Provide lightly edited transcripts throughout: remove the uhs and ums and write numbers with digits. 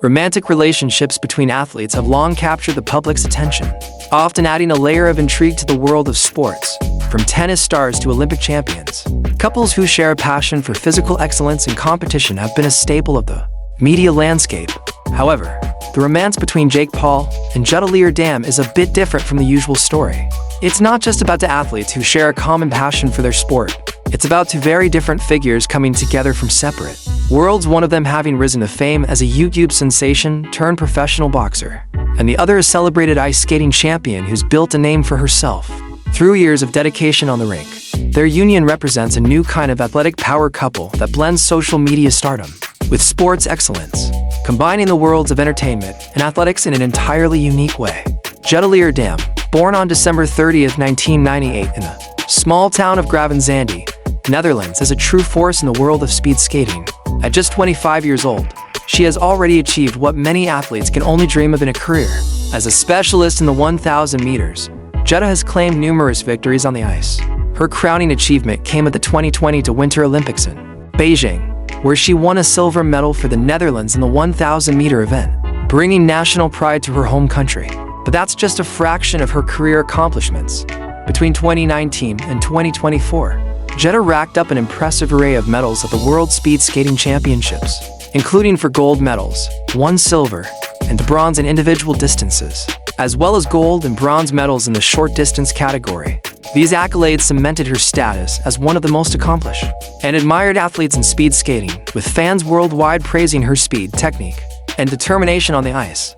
Romantic relationships between athletes have long captured the public's attention, often adding a layer of intrigue to the world of sports, from tennis stars to Olympic champions. Couples who share a passion for physical excellence and competition have been a staple of the media landscape. However, the romance between Jake Paul and Jutta Leerdam is a bit different from the usual story. It's not just about the athletes who share a common passion for their sport. It's about two very different figures coming together from separate worlds, one of them having risen to fame as a YouTube sensation turned professional boxer, and the other a celebrated ice skating champion who's built a name for herself through years of dedication on the rink. Their union represents a new kind of athletic power couple that blends social media stardom with sports excellence, combining the worlds of entertainment and athletics in an entirely unique way. Jutta Leerdam, born on December 30th, 1998 in the small town of Gravenzande, Netherlands, is a true force in the world of speed skating. At just 25 years old, she has already achieved what many athletes can only dream of in a career. As a specialist in the 1,000 meters, Jutta has claimed numerous victories on the ice. Her crowning achievement came at the 2022 Winter Olympics in Beijing, where she won a silver medal for the Netherlands in the 1,000-meter event, bringing national pride to her home country. But that's just a fraction of her career accomplishments. Between 2019 and 2024, Jutta racked up an impressive array of medals at the World Speed Skating Championships, including for gold medals, 1 silver, and bronze in individual distances, as well as gold and bronze medals in the short distance category. These accolades cemented her status as one of the most accomplished and admired athletes in speed skating, with fans worldwide praising her speed, technique, and determination on the ice.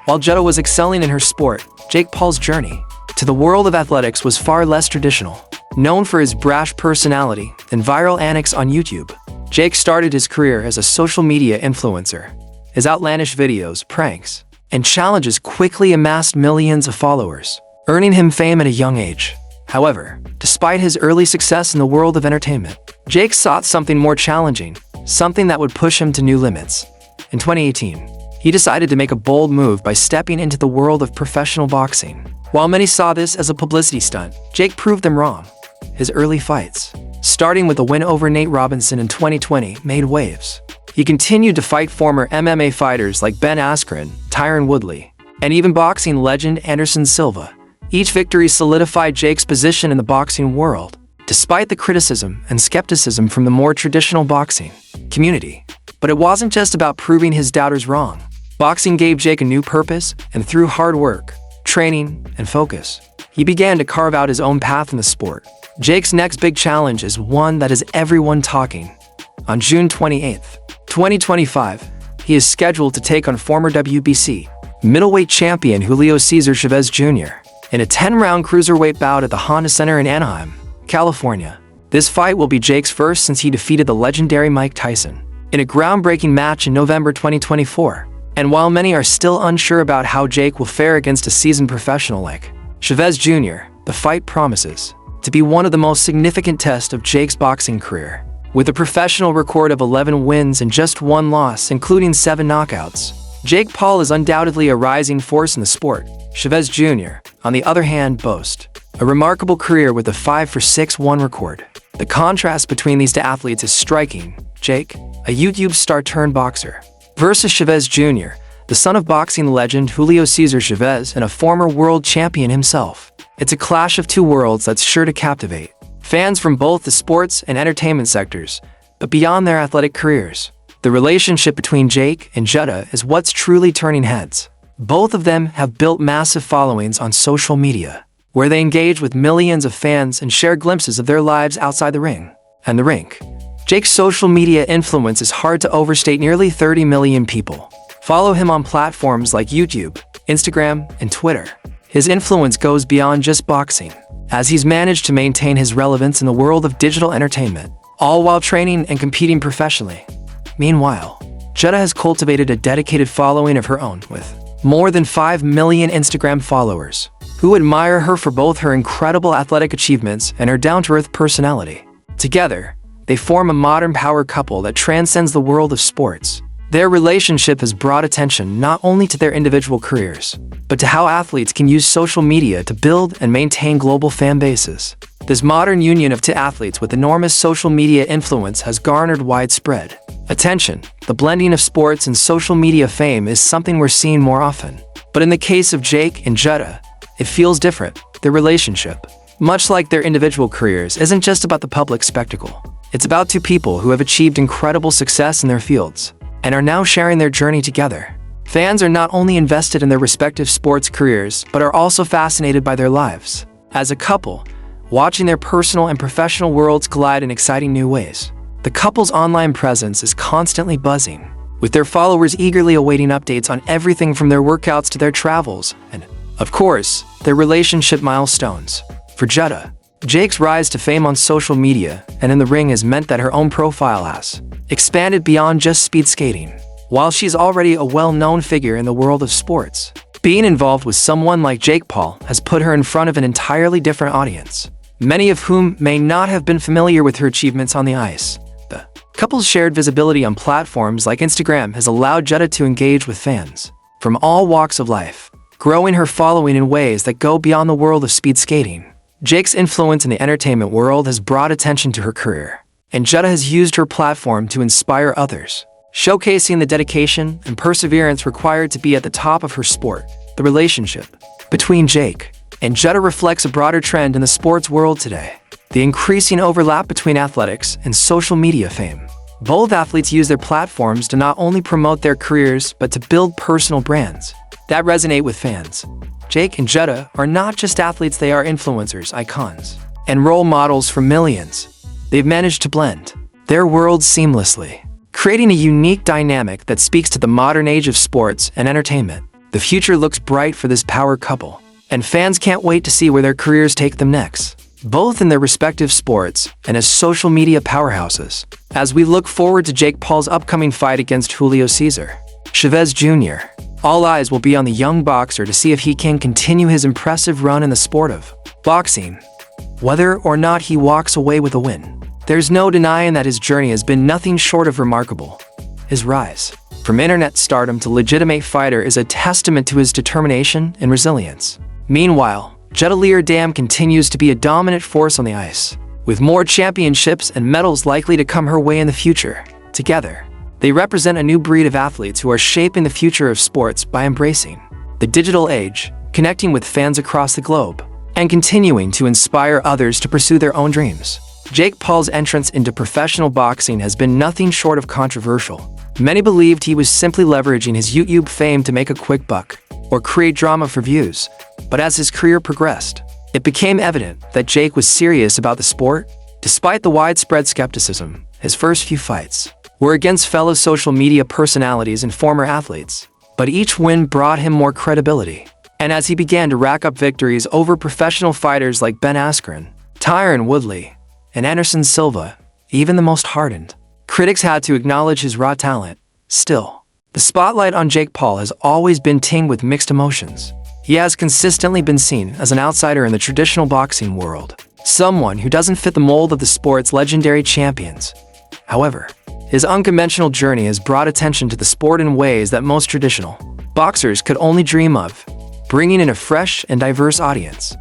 While Jutta was excelling in her sport, Jake Paul's journey to the world of athletics was far less traditional. Known for his brash personality and viral antics on YouTube, Jake started his career as a social media influencer. His outlandish videos, pranks, and challenges quickly amassed millions of followers, earning him fame at a young age. However, despite his early success in the world of entertainment, Jake sought something more challenging, something that would push him to new limits. In 2018, he decided to make a bold move by stepping into the world of professional boxing. While many saw this as a publicity stunt, Jake proved them wrong. His early fights, starting with a win over Nate Robinson in 2020, made waves. He continued to fight former MMA fighters like Ben Askren, Tyron Woodley, and even boxing legend Anderson Silva. Each victory solidified Jake's position in the boxing world, despite the criticism and skepticism from the more traditional boxing community. But it wasn't just about proving his doubters wrong. Boxing gave Jake a new purpose, and through hard work, training, and focus, he began to carve out his own path in the sport. Jake's next big challenge is one that has everyone talking. On June 28, 2025, he is scheduled to take on former WBC middleweight champion Julio Cesar Chavez Jr. in a 10-round cruiserweight bout at the Honda Center in Anaheim, California. This fight will be Jake's first since he defeated the legendary Mike Tyson in a groundbreaking match in November 2024. And while many are still unsure about how Jake will fare against a seasoned professional like Chavez Jr., the fight promises to be one of the most significant tests of Jake's boxing career. With a professional record of 11 wins and just 1 loss, including 7 knockouts, Jake Paul is undoubtedly a rising force in the sport. Chavez Jr., on the other hand, boasts a remarkable career with a 5-for-6-1 record. The contrast between these two athletes is striking. Jake, a YouTube star turned boxer, versus Chavez Jr., the son of boxing legend Julio Cesar Chavez and a former world champion himself. It's a clash of two worlds that's sure to captivate fans from both the sports and entertainment sectors, but beyond their athletic careers. The relationship between Jake and Jutta is what's truly turning heads. Both of them have built massive followings on social media, where they engage with millions of fans and share glimpses of their lives outside the ring and the rink. Jake's social media influence is hard to overstate. Nearly 30 million people follow him on platforms like YouTube, Instagram, and Twitter. His influence goes beyond just boxing, as he's managed to maintain his relevance in the world of digital entertainment, all while training and competing professionally. Meanwhile, Jutta has cultivated a dedicated following of her own, with more than 5 million Instagram followers, who admire her for both her incredible athletic achievements and her down-to-earth personality. Together, they form a modern power couple that transcends the world of sports. Their relationship has brought attention not only to their individual careers, but to how athletes can use social media to build and maintain global fan bases. This modern union of two athletes with enormous social media influence has garnered widespread attention. The blending of sports and social media fame is something we're seeing more often. But in the case of Jake and Jutta, it feels different. Their relationship, much like their individual careers, isn't just about the public spectacle. It's about two people who have achieved incredible success in their fields and are now sharing their journey together. Fans are not only invested in their respective sports careers, but are also fascinated by their lives as a couple, watching their personal and professional worlds collide in exciting new ways. The couple's online presence is constantly buzzing, with their followers eagerly awaiting updates on everything from their workouts to their travels and, of course, their relationship milestones. For Jutta, Jake's rise to fame on social media and in the ring has meant that her own profile has expanded beyond just speed skating. While she's already a well-known figure in the world of sports, being involved with someone like Jake Paul has put her in front of an entirely different audience, many of whom may not have been familiar with her achievements on the ice. The couple's shared visibility on platforms like Instagram has allowed Jutta to engage with fans from all walks of life, growing her following in ways that go beyond the world of speed skating. Jake's influence in the entertainment world has brought attention to her career, and Jutta has used her platform to inspire others, showcasing the dedication and perseverance required to be at the top of her sport. The relationship between Jake and Jutta reflects a broader trend in the sports world today: the increasing overlap between athletics and social media fame. Both athletes use their platforms to not only promote their careers, but to build personal brands that resonate with fans. Jake and Jutta are not just athletes, they are influencers, icons, and role models for millions. They've managed to blend their worlds seamlessly, creating a unique dynamic that speaks to the modern age of sports and entertainment. The future looks bright for this power couple, and fans can't wait to see where their careers take them next, both in their respective sports and as social media powerhouses. As we look forward to Jake Paul's upcoming fight against Julio Cesar Chavez Jr., all eyes will be on the young boxer to see if he can continue his impressive run in the sport of boxing. Whether or not he walks away with a win, there's no denying that his journey has been nothing short of remarkable. His rise from internet stardom to legitimate fighter is a testament to his determination and resilience. Meanwhile, Jutta Leerdam continues to be a dominant force on the ice, with more championships and medals likely to come her way in the future. Together, they represent a new breed of athletes who are shaping the future of sports by embracing the digital age, connecting with fans across the globe, and continuing to inspire others to pursue their own dreams. Jake Paul's entrance into professional boxing has been nothing short of controversial. Many believed he was simply leveraging his YouTube fame to make a quick buck or create drama for views. But as his career progressed, it became evident that Jake was serious about the sport. Despite the widespread skepticism, his first few fights were against fellow social media personalities and former athletes, but each win brought him more credibility. And as he began to rack up victories over professional fighters like Ben Askren, Tyron Woodley, and Anderson Silva, even the most hardened critics had to acknowledge his raw talent. Still, the spotlight on Jake Paul has always been tinged with mixed emotions. He has consistently been seen as an outsider in the traditional boxing world, someone who doesn't fit the mold of the sport's legendary champions. However, his unconventional journey has brought attention to the sport in ways that most traditional boxers could only dream of, bringing in a fresh and diverse audience.